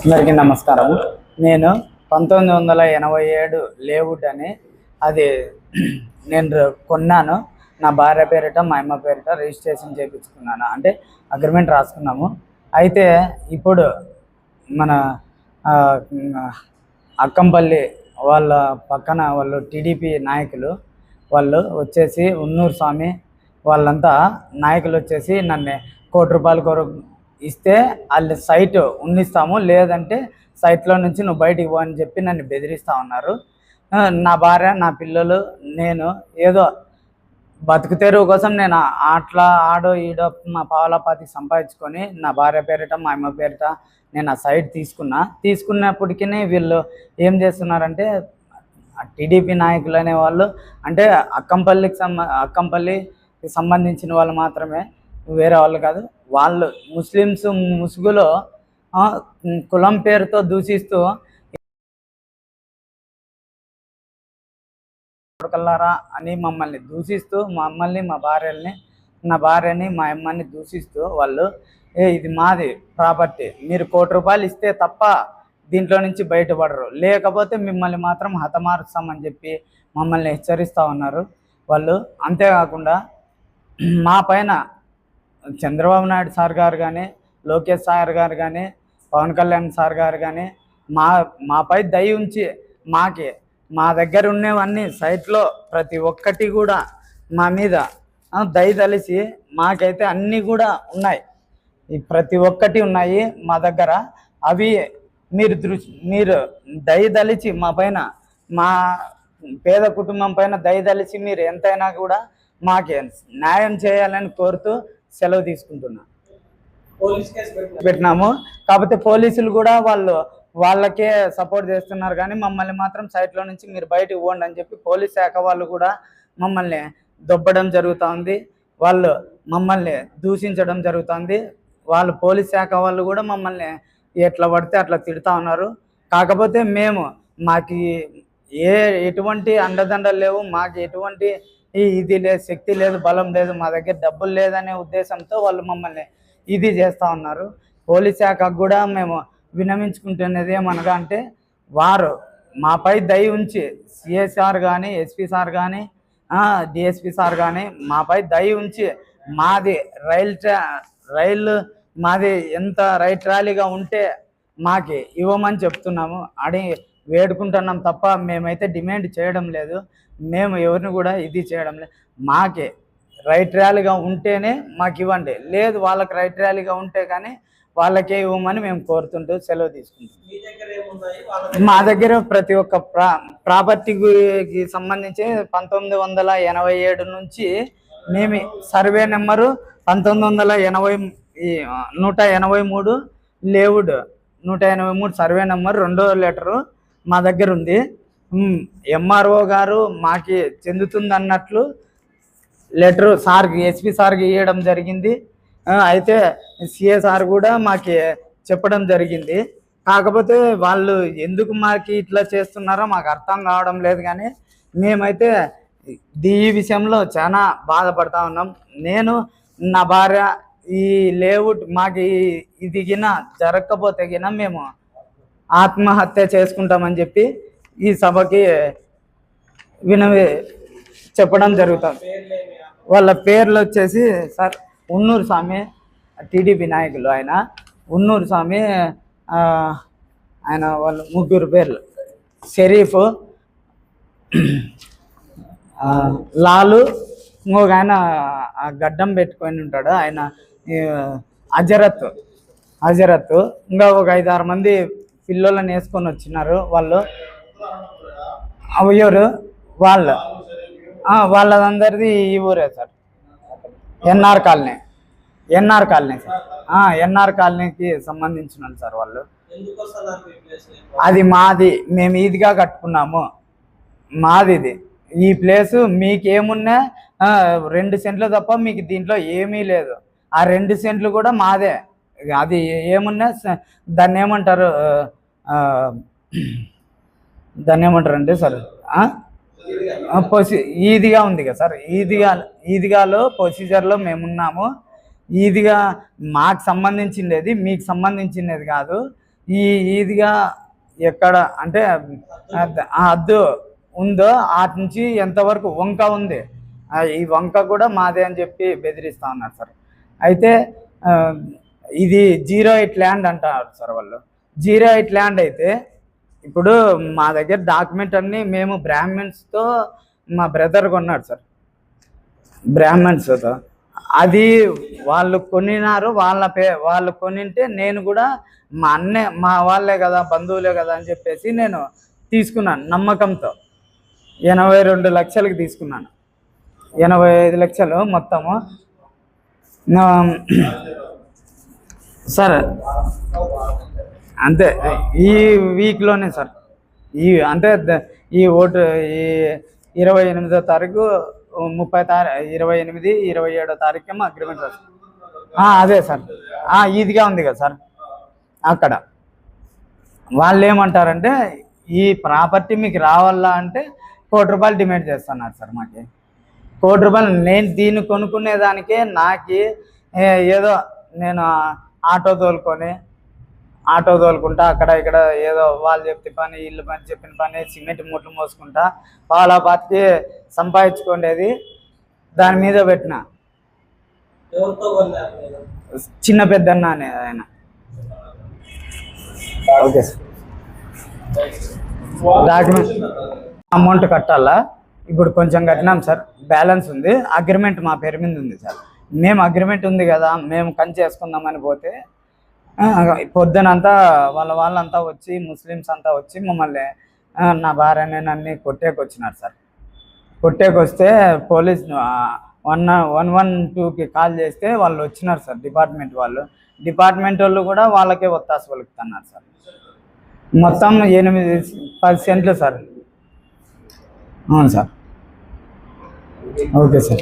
అందరికీ నమస్కారం. నేను 1987 లేఅవుట్ అని అది నేను కొన్నాను. నా భార్య పేరిట మా అమ్మ పేరిట రిజిస్ట్రేషన్ చేయించుకున్నాను, అంటే అగ్రిమెంట్ రాసుకున్నాము. అయితే ఇప్పుడు మన అక్కంపల్లి వాళ్ళ పక్కన వాళ్ళు టీడీపీ నాయకులు వాళ్ళు వచ్చేసి ఉన్నూరు స్వామి వాళ్ళంతా నాయకులు వచ్చేసి నన్ను ₹1,00,00,000 ఇస్తే వాళ్ళు సైట్ ఉన్నిస్తాము, లేదంటే సైట్లో నుంచి నువ్వు బయటికి పో అని చెప్పి నన్ను బెదిరిస్తూ ఉన్నారు. నా భార్య నా పిల్లలు నేను ఏదో బతుకు తెరువు కోసం నేను అట్లా ఆడో ఈడో మా పావలాపాతికి సంపాదించుకొని నా భార్య పేరిట మా అమ్మ పేరిట నేను ఆ సైట్ తీసుకున్నప్పటికీ వీళ్ళు ఏం చేస్తున్నారంటే టీడీపీ నాయకులు అనేవాళ్ళు, అంటే అక్కంపల్లికి సంబంధించిన వాళ్ళు మాత్రమే, వేరే వాళ్ళు కాదు. వాళ్ళు ముస్లిమ్స్ ముసుగులో కులం పేరుతో దూషిస్తూ కొడుకల్లారా అని మమ్మల్ని దూషిస్తూ మమ్మల్ని మా భార్యని మా అమ్మని దూషిస్తూ వాళ్ళు ఇది మాది ప్రాపర్టీ, మీరు ₹1,00,00,000 ఇస్తే తప్ప దీంట్లో నుంచి బయటపడరు, లేకపోతే మిమ్మల్ని మాత్రం హతమారుస్తామని చెప్పి మమ్మల్ని హెచ్చరిస్తూ ఉన్నారు వాళ్ళు. అంతేకాకుండా మా పైన చంద్రబాబు నాయుడు సార్ గారు కానీ, లోకేష్ సార్ గారు కానీ, పవన్ కళ్యాణ్ సార్ గారు కానీ మాపై దయ ఉంచి మా దగ్గర ఉన్నవన్నీ సైట్లో ప్రతి ఒక్కటి కూడా మా మీద దయ తలిసి మాకైతే అన్నీ కూడా ఉన్నాయి, ప్రతి ఒక్కటి ఉన్నాయి మా దగ్గర. అవి మీరు దయ తలిచి మా పైన, మా పేద కుటుంబం పైన దయ తలిచి మీరు ఎంతైనా కూడా మాకే న్యాయం చేయాలని కోరుతూ సెలవు తీసుకుంటున్నా. పెట్టినాము, కాకపోతే పోలీసులు కూడా వాళ్ళకే సపోర్ట్ చేస్తున్నారు, కానీ మమ్మల్ని మాత్రం సైట్లో నుంచి మీరు బయటకు పోండి అని చెప్పి పోలీస్ శాఖ వాళ్ళు కూడా మమ్మల్ని దొబ్బడం జరుగుతుంది, వాళ్ళు మమ్మల్ని దూషించడం జరుగుతుంది. వాళ్ళు పోలీస్ శాఖ వాళ్ళు కూడా మమ్మల్ని ఎట్లా పడితే అట్లా తిడుతూ ఉన్నారు. కాకపోతే మాకు ఎటువంటి అండదండలు లేవు, మాకు ఎటువంటి ఇది లేదు, శక్తి లేదు, బలం లేదు, మా దగ్గర డబ్బులు లేదనే ఉద్దేశంతో వాళ్ళు మమ్మల్ని ఇది చేస్తూ ఉన్నారు. పోలీస్ శాఖకు కూడా మేము విన్నవించుకుంటున్నది ఏమనగా అంటే, వారు మాపై దయ ఉంచి సిఐ సార్ కానీ, ఎస్పీ సార్ కానీ, డిఎస్పీ సార్ కానీ మాపై దయ ఉంచి మాది రైలు మాది ఎంత రైట్ ర్యాలీగా ఉంటే మాకి ఇవ్వమని చెప్తున్నాము, వేడుకుంటున్నాం తప్ప మేమైతే డిమాండ్ చేయడం లేదు, మేము ఎవరిని కూడా ఇది చేయడం లేదు. మాకే రైట్ ర్యాలీగా ఉంటేనే మాకు ఇవ్వండి, లేదు వాళ్ళకి రైట్ ర్యాలీగా ఉంటే కానీ వాళ్ళకే ఇవ్వమని మేము కోరుతుంటూ సెలవు తీసుకుంటాం. మా దగ్గర ప్రతి ఒక్క ప్రాపర్టీకి సంబంధించి 1987 నుంచి మేము సర్వే నెంబరు 183 లేవుడ్ 183 సర్వే నెంబర్ 2వ లెటరు మా దగ్గర ఉంది. ఎంఆర్ఓ గారు మాకి చెందుతుంది అన్నట్లు లెటరు సార్కి, ఎస్పీ సార్కి ఇవ్వడం జరిగింది. అయితే సిఏ సార్ కూడా మాకి చెప్పడం జరిగింది. కాకపోతే వాళ్ళు ఎందుకు మాకు ఇట్లా చేస్తున్నారో మాకు అర్థం కావడం లేదు, కానీ మేమైతే ఈ విషయంలో చాలా బాధపడతా ఉన్నాం. నేను నా భార్య ఈ లేఅవుట్ మాకు ఇది గిన జరగకపోతే గిన మేము ఆత్మహత్య చేసుకుంటామని చెప్పి ఈ సభకి చెప్పడం జరుగుతుంది. వాళ్ళ పేర్లు వచ్చేసి సార్ ఉన్నూరు స్వామి, టీడీపీ నాయకులు, ఆయన ఉన్నూరు స్వామి, ఆయన వాళ్ళ ముగ్గురు పేర్లు షరీఫ్, లాలు, ఇంకొక ఆయన గడ్డం పెట్టుకొని ఉంటాడు ఆయన హజరత్, ఇంకా ఒక 5-6 మంది పిల్లలను వేసుకొని వచ్చినారు. వాళ్ళు ఎవరు వాళ్ళందరిది ఈ ఊరే sir, NR colony sir, NR కాలనీకి సంబంధించిన సార్ వాళ్ళు. అది మాది, మేము ఈదిగా కట్టుకున్నాము, మాది ఇది. ఈ ప్లేసు మీకేమున్నా 2 సెంట్లు తప్ప మీకు దీంట్లో ఏమీ లేదు. ఆ 2 సెంట్లు కూడా మాదే. అది ఏమున్నా దాన్ని ఏమంటారు అంటే సార్ ఈదిగా ఉంది కదా సార్, ఈదిగాలో ప్రొసీజర్లో మేమున్నాము. ఈదిగా మాకు సంబంధించినది మీకు సంబంధించినది కాదు. ఈ ఈదిగా ఎక్కడ అంటే ఆ హద్దు ఉందో అటు నుంచి ఎంతవరకు వంక ఉంది, ఈ వంక కూడా మాదే అని చెప్పి బెదిరిస్తా ఉన్నారు సార్. అయితే ఇది 08 ల్యాండ్ అంటారు సార్ వాళ్ళు. 08 ల్యాండ్ అయితే ఇప్పుడు మా దగ్గర డాక్యుమెంట్ అన్నీ మేము బ్రాహ్మణ్స్తో మా బ్రదర్ కొన్నాడు సార్, బ్రాహ్మణ్స్తో. అది వాళ్ళు కొనినారు, వాళ్ళు కొనింటే నేను కూడా మా వాళ్ళే కదా, బంధువులే కదా అని చెప్పేసి నేను తీసుకున్నాను నమ్మకంతో. 82 లక్షలకి తీసుకున్నాను, 85 లక్షలు మొత్తము సార్. అంతే ఈ వీక్లోనే సార్, అంటే ఈ 28వ తారీఖు 28, 27వ తారీఖు అగ్రిమెంట్ రాదు. అదే సార్, ఇదిగా ఉంది కదా సార్. అక్కడ వాళ్ళు ఏమంటారంటే ఈ ప్రాపర్టీ మీకు రావాలా అంటే ₹1,00,00,000 డిమాండ్ చేస్తున్నారు సార్. మాకు ₹1,00,00,000, నేను దీన్ని కొనుక్కునేదానికే నాకు ఏదో నేను ఆటో తోలుకుంటా అక్కడ ఇక్కడ ఏదో వాళ్ళు చెప్పే పని, ఇల్లు పని, చెప్పిన పని, సిమెంట్ మూటలు మోసుకుంటా పాలాపాతికి సంపాదించుకునేది దాని మీద పెట్టిన. చిన్న పెద్దన్న అనే ఆయన. Okay sir. డాక్యుమెంట్ అమౌంట్ కట్టాలా? ఇప్పుడు కొంచెం కట్టినాం సార్, బ్యాలెన్స్ ఉంది. అగ్రిమెంట్ మా పేరు మీద ఉంది సార్. మేము అగ్రిమెంట్ ఉంది కదా, మేము కంచి చేసుకుందామని పోతే పొద్దునంతా వాళ్ళంతా వచ్చి, ముస్లిమ్స్ అంతా వచ్చి మమ్మల్ని, నా భార్యని నన్ను కొట్టేకొచ్చినారు సార్. కొట్టేకొస్తే పోలీస్ 112కి కాల్ చేస్తే వాళ్ళు వచ్చినారు సార్, డిపార్ట్మెంట్ వాళ్ళు కూడా వాళ్ళకే ఒత్తాసు పలుకుతున్నారు సార్. మొత్తం 8-10 సెంట్లు సార్. అవును సార్. Okay sir.